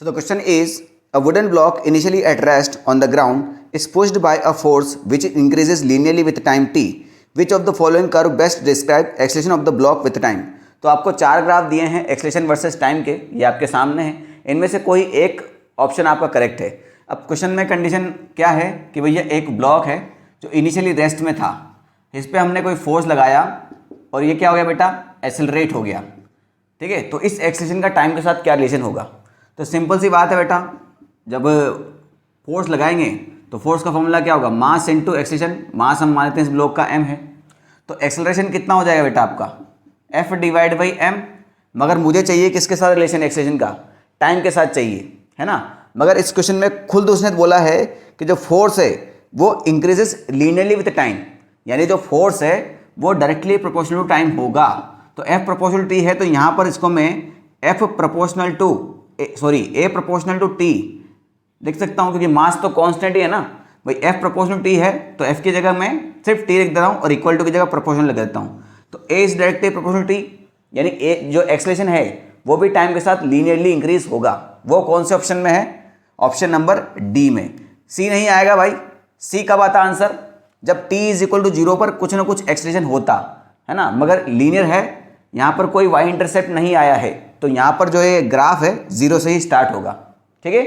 So the question is, a wooden block initially at rest on the ground is pushed by a force which increases linearly with time t. Which of the following curve best describe acceleration of the block with time? तो आपको चार graph दिए हैं acceleration versus time के, ये आपके सामने हैं। इनमें से कोई एक ऑप्शन आपका करेक्ट है। अब क्वेश्चन में कंडीशन क्या है कि भैया एक ब्लॉक है जो इनिशियली रेस्ट में था, इस पर हमने कोई फोर्स लगाया और ये क्या हो गया बेटा, एक्सेलरेट हो गया। ठीक है, तो इस एक्सेलेरेशन का टाइम के साथ क्या रिलेशन होगा? तो सिंपल सी बात है बेटा, जब फोर्स लगाएंगे तो फोर्स का फॉर्मूला क्या होगा, मास इनटू एक्सेलेरेशन। मास हम मानते हैं इस ब्लॉक का m है, तो एक्सेलरेशन कितना हो जाएगा बेटा आपका f डिवाइड बाई m। मगर मुझे चाहिए किसके साथ रिलेशन, एक्सेलरेशन का टाइम के साथ चाहिए, है ना। मगर इस क्वेश्चन में खुद उसने बोला है कि जो फोर्स है वो इंक्रीजेस लीनियरली विद टाइम, यानी जो फोर्स है वो डायरेक्टली प्रोपोर्शनल टू टाइम होगा। तो f प्रोपोर्शनल t है, तो यहाँ पर इसको मैं f proportional to a proportional to t लिख सकता हूँ, क्योंकि मास तो कांस्टेंट ही है ना भाई। f प्रोपोर्शनल t है तो f की जगह मैं सिर्फ t लिख देता हूँ और इक्वल टू की जगह प्रोपोर्शनल लिख देता हूँ। तो a is directly proportional t, यानी a जो एक्सेलेरेशन है वो भी टाइम के साथ लीनियरली इंक्रीज होगा। वो कौन से ऑप्शन में है? ऑप्शन नंबर डी में। सी नहीं आएगा भाई। सी कब आता आंसर? जब t इज इक्वल टू 0 पर कुछ ना कुछ एक्सेलेरेशन होता है ना, मगर लीनियर है, यहाँ पर कोई y इंटरसेप्ट नहीं आया है, तो यहाँ पर जो ये ग्राफ है 0 से ही स्टार्ट होगा। ठीक है।